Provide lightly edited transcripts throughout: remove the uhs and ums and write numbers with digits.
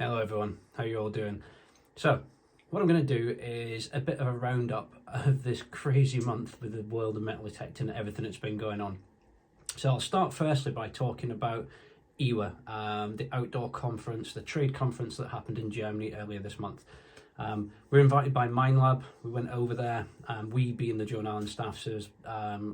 Hello everyone, how you all doing? So, what I'm going to do is a bit of a roundup of this crazy month with the world of metal detecting and everything that's been going on. So I'll start firstly by talking about IWA, the outdoor conference, the trade conference that happened in Germany earlier this month. We were invited by Minelab. We went over there, we being the Joan Allen staff, so there's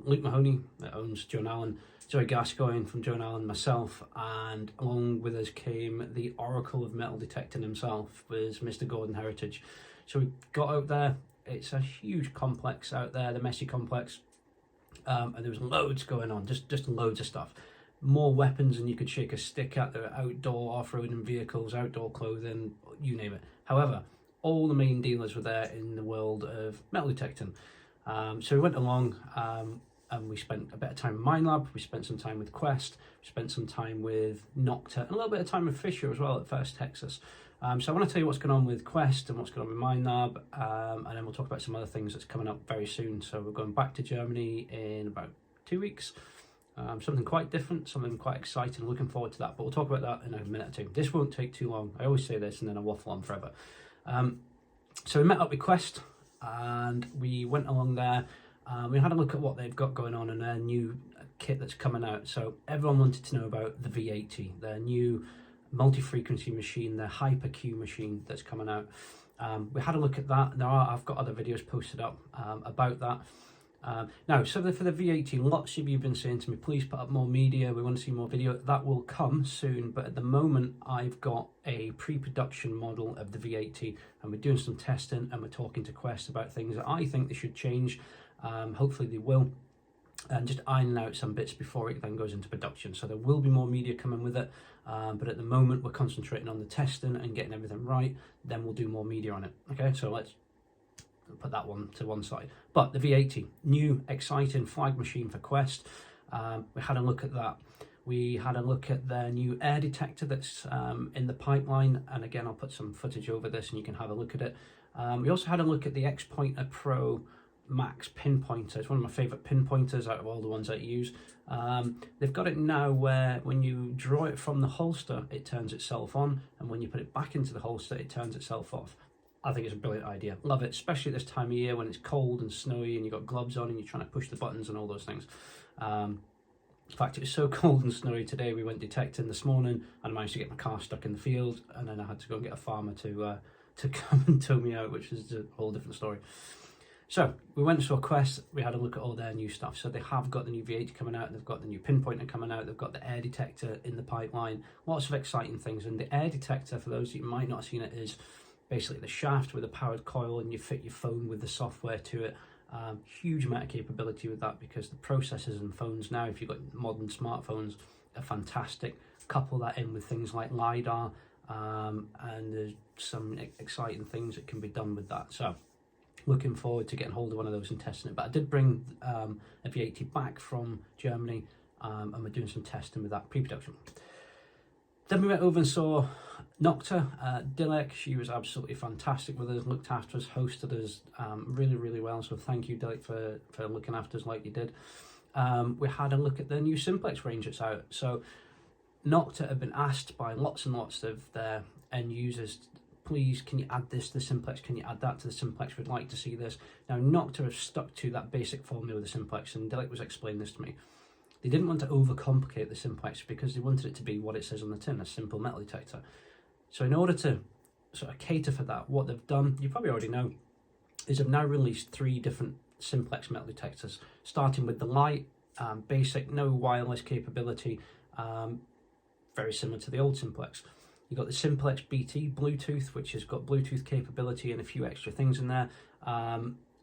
Luke Mahoney that owns Joan Allen, Joey Gascoigne from Joan Allen, myself, and along with us came the oracle of metal detecting himself, was Mr. Gordon Heritage. So we got out there. It's a huge complex out there, the Messy complex, and there was loads going on, just loads of stuff. More weapons than you could shake a stick at. There were outdoor off-roading vehicles, outdoor clothing, you name it. However, all the main dealers were there in the world of metal detecting. So we went along and we spent a bit of time with Minelab, we spent some time with Quest, we spent some time with Nokta, and a little bit of time with Fisher as well at First Texas. So I want to tell you what's going on with Quest and what's going on with Minelab, and then we'll talk about some other things that's coming up very soon. So we're going back to Germany in about 2 weeks. Something quite different, something quite exciting, looking forward to that, but we'll talk about that in a minute or two. This won't take too long. I always say this and then I waffle on forever. So we met up with Quest and we went along there. We had a look at what they've got going on and their new kit that's coming out. So everyone wanted to know about the V80, their new multi-frequency machine, their Hyper-Q machine that's coming out. We had a look at that. I've got other videos posted up about that. Now, so for the V80, lots of you have been saying to me, please put up more media, we want to see more video. That will come soon, but at the moment I've got a pre-production model of the V80 and we're doing some testing and we're talking to Quest about things that I think they should change. Hopefully they will, and just ironing out some bits before it then goes into production. So there will be more media coming with it, but at the moment we're concentrating on the testing and getting everything right, then we'll do more media on it. Okay, so let's put that one to one side. But the V80, new exciting flag machine for Quest. We had a look at that. We had a look at their new air detector that's in the pipeline, and again I'll put some footage over this and you can have a look at it. We also had a look at the X-Pointer Pro Max pinpointer. It's one of my favorite pinpointers out of all the ones I use. They've got it now where when you draw it from the holster it turns itself on, and when you put it back into the holster it turns itself off. I think it's a brilliant idea. Love it, especially at this time of year when it's cold and snowy and you've got gloves on and you're trying to push the buttons and all those things. In fact, it was so cold and snowy today, we went detecting this morning and I managed to get my car stuck in the field, and then I had to go and get a farmer to come and tow me out, which is a whole different story. So we went to a Quest, we had a look at all their new stuff. So they have got the new V80 coming out, they've got the new pinpointer coming out, they've got the air detector in the pipeline, lots of exciting things. And the air detector, for those of you who might not have seen it, is basically the shaft with a powered coil and you fit your phone with the software to it. Huge amount of capability with that, because the processors in phones now, if you've got modern smartphones, are fantastic. Couple that in with things like LiDAR, and there's some exciting things that can be done with that. So looking forward to getting hold of one of those and testing it. But I did bring a V80 back from Germany, and we're doing some testing with that pre-production. Then we went over and saw Nokta, Dilek. She was absolutely fantastic with us, looked after us, hosted us really, really well. So thank you, Dilek, for looking after us like you did. We had a look at the new Simplex range that's out. So Nokta have been asked by lots and lots of their end users, please, can you add this to the Simplex? Can you add that to the Simplex? We'd like to see this. Now, Nokta have stuck to that basic formula of the Simplex, and Dilek was explaining this to me. They didn't want to overcomplicate the Simplex because they wanted it to be what it says on the tin, a simple metal detector. So in order to sort of cater for that, what they've done, you probably already know, is they've now released 3 different Simplex metal detectors, starting with the light, basic, no wireless capability, very similar to the old Simplex. You've got the Simplex BT Bluetooth, which has got Bluetooth capability and a few extra things in there,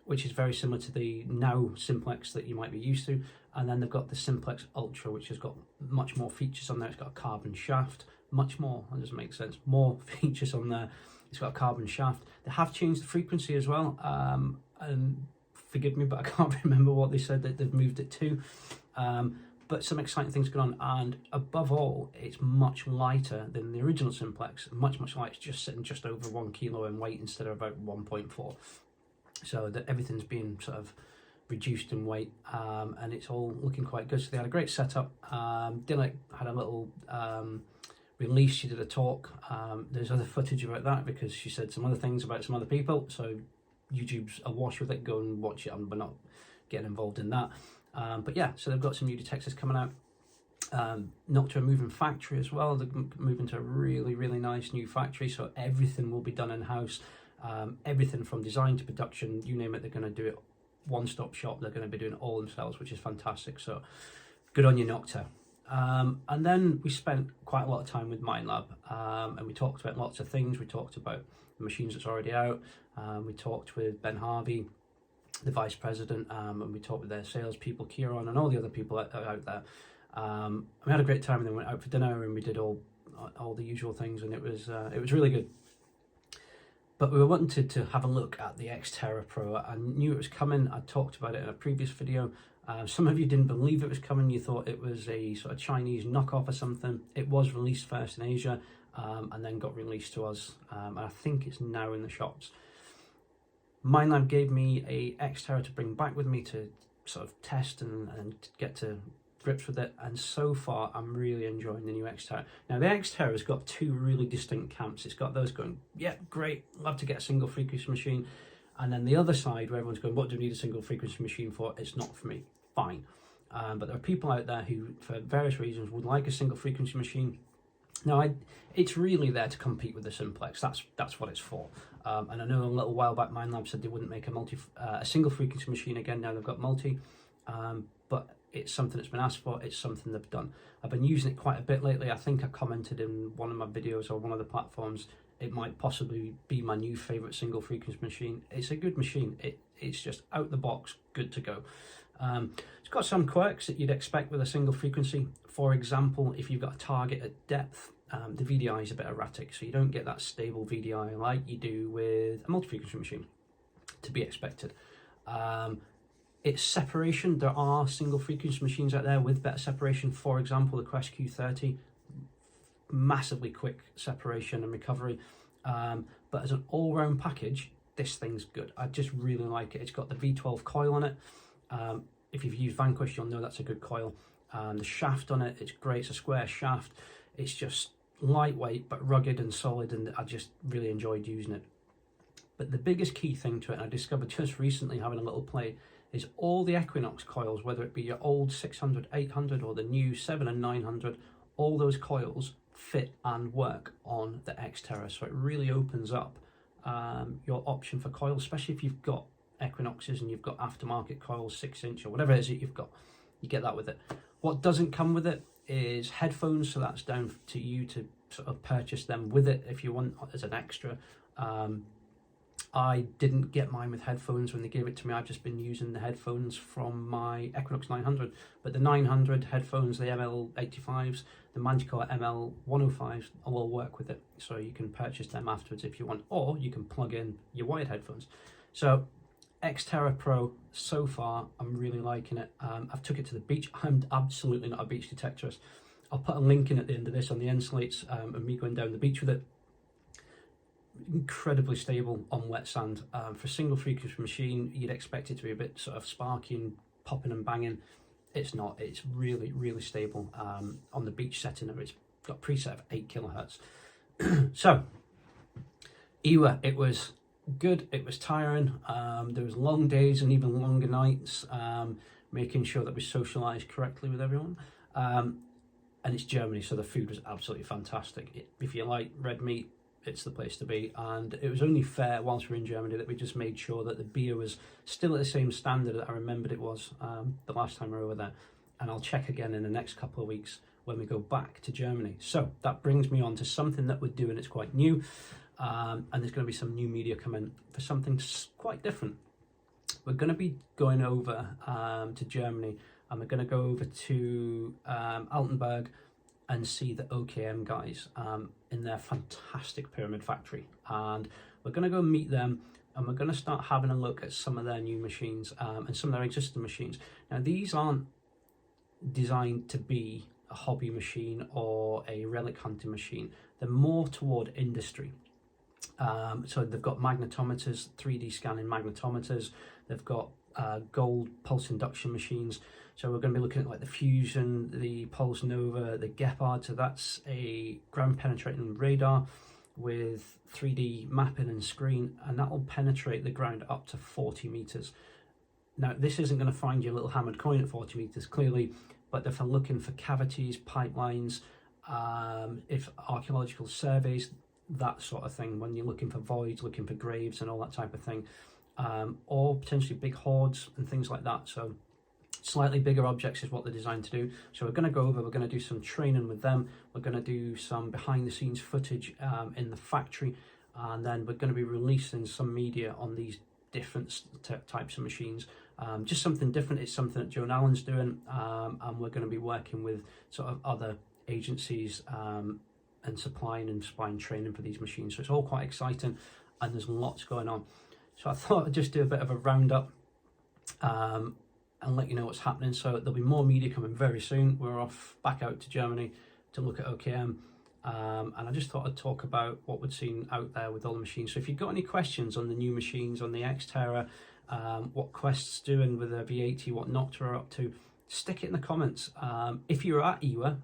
which is very similar to the now Simplex that you might be used to. And then they've got the Simplex Ultra, which has got much more features on there. It's got a carbon shaft, much more, that doesn't make sense, more features on there. It's got a carbon shaft. They have changed the frequency as well, and forgive me, but I can't remember what they said that they've moved it to. But some exciting things going on, and above all, it's much lighter than the original Simplex. Much lighter. It's just sitting just over 1 kilo in weight instead of about 1.4. So that everything's been sort of reduced in weight, and it's all looking quite good. So they had a great setup. Dilek had a little released. She did a talk. There's other footage about that because she said some other things about some other people. So YouTube's awash with it. Go and watch it. We're not getting involved in that. But yeah, so they've got some new detectors coming out. Nokta are moving factory as well. They're moving to a really, really nice new factory. So everything will be done in-house. Everything from design to production, you name it, they're going to do it one-stop shop. They're going to be doing it all themselves, which is fantastic. So good on you, Nokta. And then we spent quite a lot of time with Minelab, and we talked about lots of things. We talked about the machines that's already out. We talked with Ben Harvey, the vice president, and we talked with their salespeople, Kieran, and all the other people out there. We had a great time, and then went out for dinner, and we did all the usual things, and it was really good. But we wanted to have a look at the X-Terra Pro. I knew it was coming. I talked about it in a previous video. Some of you didn't believe it was coming. You thought it was a sort of Chinese knockoff or something. It was released first in Asia, and then got released to us. And I think it's now in the shops. Minelab gave me a X-Terra to bring back with me to sort of test and get to grips with it, and so far I'm really enjoying the new X-Terra. Now the X-Terra has got two really distinct camps. It's got those going, yeah, great, love to get a single frequency machine, and then the other side where everyone's going, what do we need a single frequency machine for? It's not for me. Fine. But there are people out there who, for various reasons, would like a single frequency machine. Now it's really there to compete with the Simplex. That's what it's for. And I know a little while back Minelab said they wouldn't make a single frequency machine again. Now they've got multi, but it's something that's been asked for. It's something they've done. I've been using it quite a bit lately. I think I commented in one of my videos or one of the platforms, it might possibly be my new favorite single frequency machine. It's a good machine. It's just out the box, good to go. It's got some quirks that you'd expect with a single frequency. For example, if you've got a target at depth, the VDI is a bit erratic, so you don't get that stable VDI like you do with a multi-frequency machine, to be expected. Its separation, there are single frequency machines out there with better separation. For example, the Quest V80, massively quick separation and recovery. But as an all-round package, this thing's good. I just really like it. It's got the V12 coil on it. If you've used Vanquish, you'll know that's a good coil. The shaft on it, it's great. It's a square shaft. It's just lightweight but rugged and solid, and I just really enjoyed using it. But the biggest key thing to it, and I discovered just recently having a little play, is all the Equinox coils, whether it be your old 600, 800 or the new 7 and 900, all those coils fit and work on the X-Terra. So it really opens up your option for coils, especially if you've got Equinoxes and you've got aftermarket coils, 6-inch or whatever it is that you've got. You get that with it. What doesn't come with it is headphones, so that's down to you to sort of purchase them with it if you want as an extra. I didn't get mine with headphones when they gave it to me. I've just been using the headphones from my Equinox 900. But the 900 headphones, the ML85s, the Manticore ML105s will all work with it. So you can purchase them afterwards if you want, or you can plug in your wired headphones. So X-Terra Pro, so far, I'm really liking it. I've took it to the beach. I'm absolutely not a beach detectorist. I'll put a link in at the end of this on the end slates of me going down the beach with it. Incredibly stable on wet sand. For a single frequency machine, you'd expect it to be a bit sort of sparky and popping and banging. It's not. It's really, really stable. On the beach setting, it's got a preset of 8 kilohertz. So, IWA, it was good. It was tiring. There was long days and even longer nights, making sure that we socialised correctly with everyone. And it's Germany, so the food was absolutely fantastic. If you like red meat, it's the place to be. And it was only fair whilst we were in Germany that we just made sure that the beer was still at the same standard that I remembered it was the last time we were over there. And I'll check again in the next couple of weeks when we go back to Germany. So that brings me on to something that we're doing. It's quite new, and there's going to be some new media coming for something quite different. We're going to be going over to Germany, and we're going to go over to Altenburg and see the OKM guys in their fantastic pyramid factory. And we're going to go meet them, and we're going to start having a look at some of their new machines and some of their existing machines. Now, these aren't designed to be a hobby machine or a relic hunting machine. They're more toward industry. So they've got magnetometers, 3D scanning magnetometers. They've got gold pulse induction machines. So we're going to be looking at like the Fusion, the Pulse Nova, the Gepard. So that's a ground penetrating radar with 3D mapping and screen, and that will penetrate the ground up to 40 meters. Now, this isn't going to find your little hammered coin at 40 meters, clearly, but if I'm looking for cavities, pipelines, if archaeological surveys, that sort of thing, when you're looking for voids, looking for graves and all that type of thing, or potentially big hoards and things like that. So slightly bigger objects is what they're designed to do. So we're going to go over, we're going to do some training with them, we're going to do some behind the scenes footage in the factory, and then we're going to be releasing some media on these different types of machines. Just something different. It's something that Joan Allen's doing, and we're going to be working with sort of other agencies and supplying training for these machines. So it's all quite exciting, and there's lots going on. So I thought I'd just do a bit of a roundup and let you know what's happening. So there'll be more media coming very soon. We're off back out to Germany to look at OKM, and I just thought I'd talk about what we'd seen out there with all the machines. So if you've got any questions on the new machines, on the X-Terra, what Quest's doing with the V80, what Nokta are up to, stick it in the comments. If you're at IWA,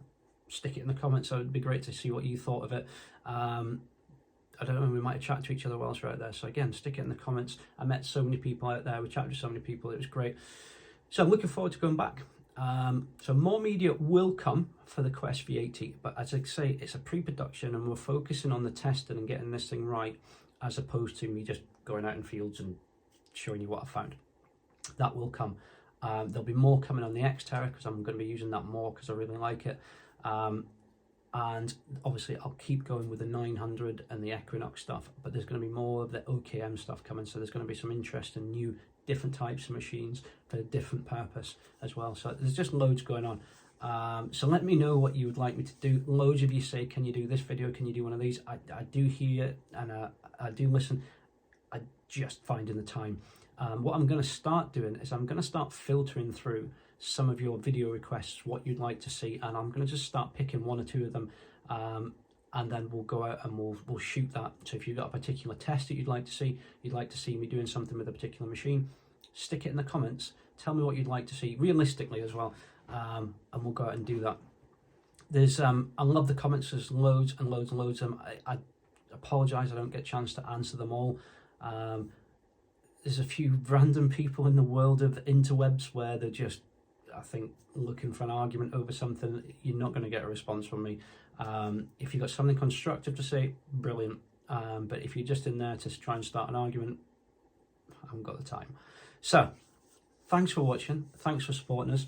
stick it in the comments. So it'd be great to see what you thought of it. I don't know, we might chat to each other whilst we're out there. So again, stick it in the comments. I met so many people out there. We chatted with so many people. It was great. So I'm looking forward to going back. So more media will come for the Quest V80. But as I say, it's a pre-production and we're focusing on the testing and getting this thing right, as opposed to me just going out in fields and showing you what I found. That will come. There'll be more coming on the X-Terra because I'm going to be using that more because I really like it. And obviously I'll keep going with the 900 and the Equinox stuff, but there's going to be more of the OKM stuff coming, so there's going to be some interesting new different types of machines for a different purpose as well. So there's just loads going on. So let me know what you would like me to do. Loads of you say, can you do this video, can you do one of these? I do hear and I do listen. I just finding the time. What I'm going to start doing is I'm going to start filtering through some of your video requests, what you'd like to see, and I'm going to just start picking one or two of them, and then we'll go out and we'll shoot that. So if you've got a particular test that you'd like to see me doing something with a particular machine, stick it in the comments, tell me what you'd like to see, realistically as well, and we'll go out and do that. There's I love the comments, there's loads and loads and loads of them. I apologise I don't get a chance to answer them all. There's a few random people in the world of the interwebs where they're just, I think, looking for an argument over something. You're not going to get a response from me. If you've got something constructive to say, brilliant. But if you're just in there to try and start an argument, I haven't got the time. So thanks for watching, thanks for supporting us.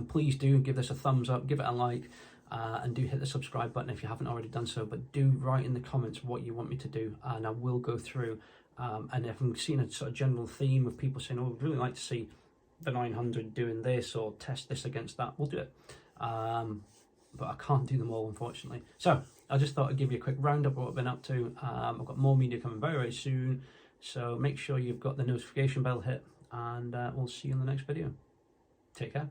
Please do give this a thumbs up, give it a like, and do hit the subscribe button if you haven't already done so. But do write in the comments what you want me to do, and I will go through. And if I'm seeing a sort of general theme of people saying, oh, I'd really like to see the 900 doing this or test this against that, we'll do it. But I can't do them all, unfortunately. So I just thought I'd give you a quick roundup of what I've been up to. I've got more media coming very, very soon. So make sure you've got the notification bell hit, and we'll see you in the next video. Take care.